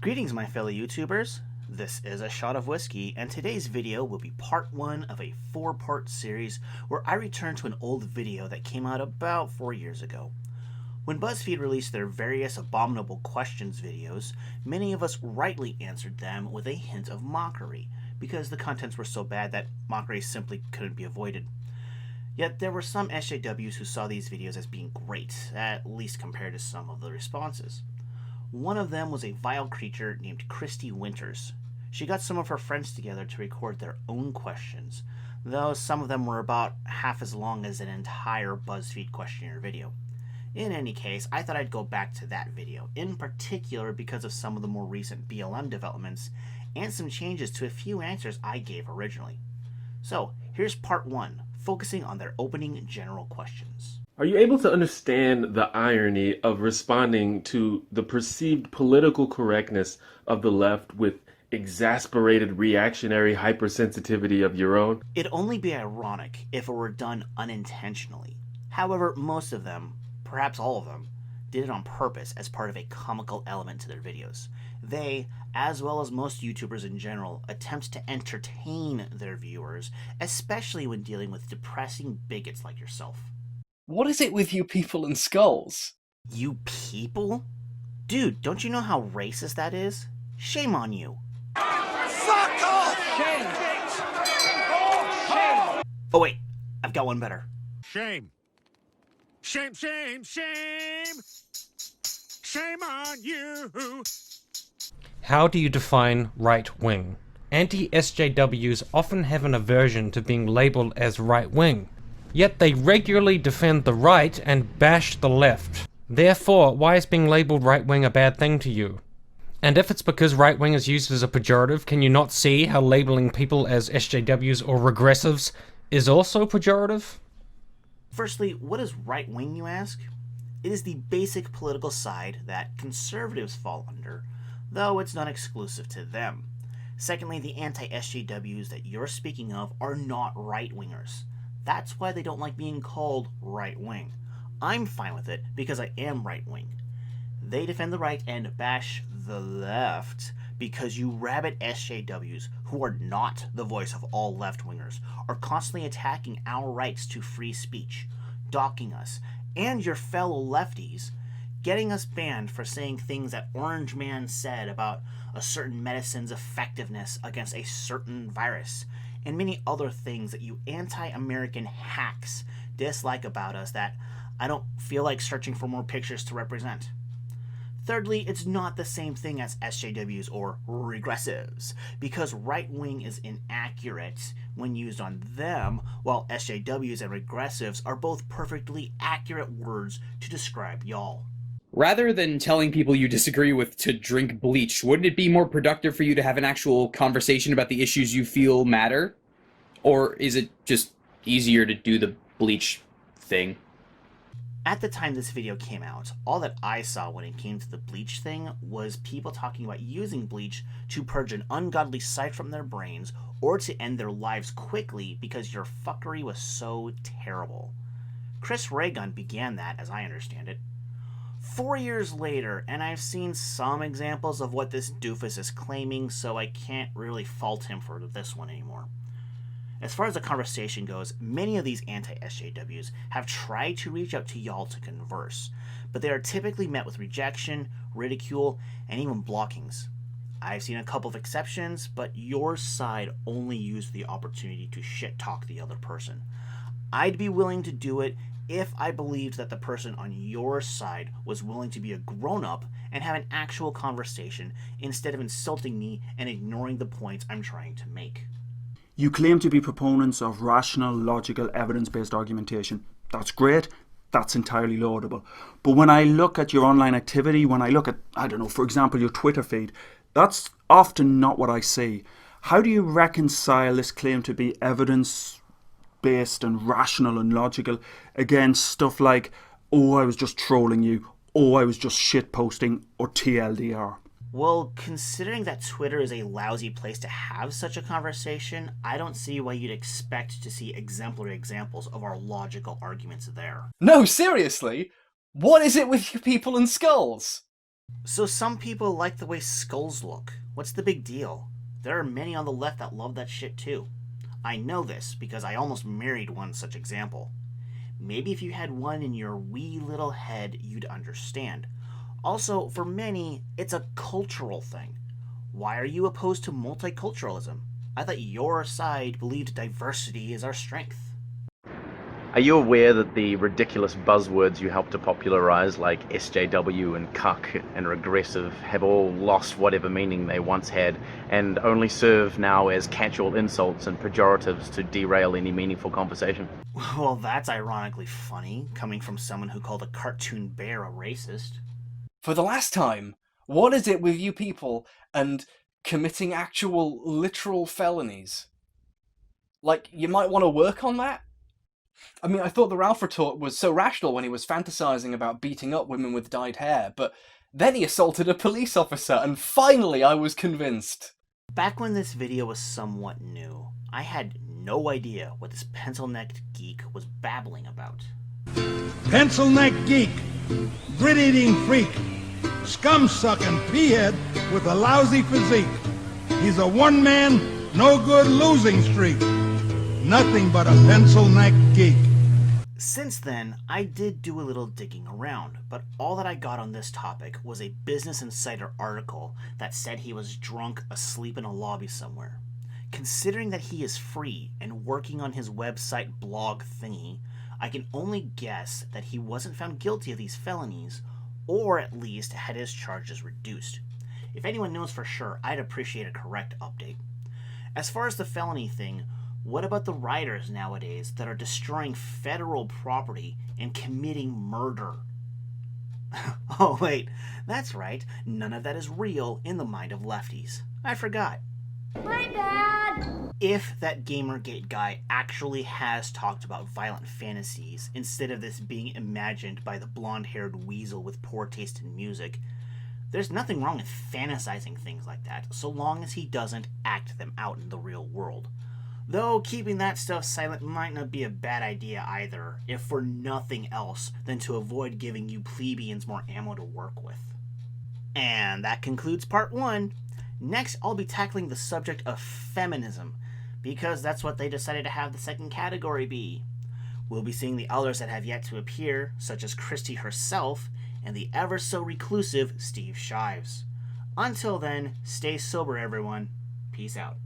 Greetings, my fellow YouTubers. This is A Shot of Whiskey, and today's video will be part 1 of a 4-part series where I return to an old video that came out about 4 years ago. When BuzzFeed released their various abominable questions videos, many of us rightly answered them with a hint of mockery, because the contents were so bad that mockery simply couldn't be avoided. Yet there were some SJWs who saw these videos as being great, at least compared to some of the responses. One of them was a vile creature named Christy Winters. She got some of her friends together to record their own questions, though some of them were about half as long as an entire BuzzFeed questionnaire video. In any case, I thought I'd go back to that video, in particular because of some of the more recent BLM developments and some changes to a few answers I gave originally. So, here's part 1, focusing on their opening general questions. Are you able to understand the irony of responding to the perceived political correctness of the left with exasperated reactionary hypersensitivity of your own? It'd only be ironic if it were done unintentionally. However, most of them, perhaps all of them, did it on purpose as part of a comical element to their videos. They, as well as most YouTubers in general, attempt to entertain their viewers, especially when dealing with depressing bigots like yourself. What is it with you people and skulls? You people? Dude, don't you know how racist that is? Shame on you. Fuck off! Shame! Oh wait, I've got one better. Shame. Shame, shame, shame. Shame on you. How do you define right-wing? Anti-SJWs often have an aversion to being labelled as right-wing, yet they regularly defend the right and bash the left. Therefore, why is being labelled right-wing a bad thing to you? And if it's because right-wing is used as a pejorative, can you not see how labelling people as SJWs or regressives is also pejorative? Firstly, what is right-wing, you ask? It is the basic political side that conservatives fall under, though it's not exclusive to them. Secondly, the anti-SJWs that you're speaking of are not right-wingers. That's why they don't like being called right-wing. I'm fine with it because I am right-wing. They defend the right and bash the left because you rabid SJWs, who are not the voice of all left-wingers, are constantly attacking our rights to free speech, docking us, and your fellow lefties, getting us banned for saying things that Orange Man said about a certain medicine's effectiveness against a certain virus, and many other things that you anti-American hacks dislike about us that I don't feel like searching for more pictures to represent. Thirdly, it's not the same thing as SJWs or regressives, because right-wing is inaccurate when used on them, while SJWs and regressives are both perfectly accurate words to describe y'all. Rather than telling people you disagree with to drink bleach, wouldn't it be more productive for you to have an actual conversation about the issues you feel matter? Or is it just easier to do the bleach thing? At the time this video came out, all that I saw when it came to the bleach thing was people talking about using bleach to purge an ungodly sight from their brains or to end their lives quickly because your fuckery was so terrible. Chris Raygun began that, as I understand it. 4 years later, and I've seen some examples of what this doofus is claiming, so I can't really fault him for this one anymore. As far as the conversation goes, many of these anti-SJWs have tried to reach out to y'all to converse, but they are typically met with rejection, ridicule, and even blockings. I've seen a couple of exceptions, but your side only used the opportunity to shit-talk the other person. I'd be willing to do it if I believed that the person on your side was willing to be a grown-up and have an actual conversation instead of insulting me and ignoring the points I'm trying to make. You claim to be proponents of rational, logical, evidence-based argumentation. That's great. That's entirely laudable. But when I look at your online activity, when I look at, I don't know, for example, your Twitter feed, that's often not what I see. How do you reconcile this claim to be evidence-based and rational and logical against stuff like, oh, I was just trolling you, oh, I was just shitposting, or TLDR? Well, considering that Twitter is a lousy place to have such a conversation, I don't see why you'd expect to see exemplary examples of our logical arguments there. No, seriously? What is it with you people and skulls? So some people like the way skulls look. What's the big deal? There are many on the left that love that shit too. I know this because I almost married one such example. Maybe if you had one in your wee little head, you'd understand. Also, for many, it's a cultural thing. Why are you opposed to multiculturalism? I thought your side believed diversity is our strength. Are you aware that the ridiculous buzzwords you helped to popularize, like SJW and cuck and regressive, have all lost whatever meaning they once had and only serve now as casual insults and pejoratives to derail any meaningful conversation? Well, that's ironically funny, coming from someone who called a cartoon bear a racist. For the last time, what is it with you people and committing actual literal felonies? Like, you might want to work on that? I mean, I thought the Ralph retort was so rational when he was fantasizing about beating up women with dyed hair, but then he assaulted a police officer, and finally I was convinced. Back when this video was somewhat new, I had no idea what this pencil-necked geek was babbling about. Pencil-neck geek, grit-eating freak, scum-sucking peahead with a lousy physique. He's a one-man, no-good losing streak. Nothing but a pencil-neck geek. Since then, I did do a little digging around, but all that I got on this topic was a Business Insider article that said he was drunk asleep in a lobby somewhere. Considering that he is free and working on his website blog thingy, I can only guess that he wasn't found guilty of these felonies, or at least had his charges reduced. If anyone knows for sure, I'd appreciate a correct update. As far as the felony thing, what about the rioters nowadays that are destroying federal property and committing murder? Oh wait, that's right, none of that is real in the mind of lefties. I forgot. My bad! If that Gamergate guy actually has talked about violent fantasies instead of this being imagined by the blonde-haired weasel with poor taste in music, there's nothing wrong with fantasizing things like that, so long as he doesn't act them out in the real world. Though keeping that stuff silent might not be a bad idea either, if for nothing else than to avoid giving you plebeians more ammo to work with. And that concludes part 1. Next, I'll be tackling the subject of feminism, because that's what they decided to have the second category be. We'll be seeing the others that have yet to appear, such as Christie herself, and the ever so reclusive Steve Shives. Until then, stay sober everyone. Peace out.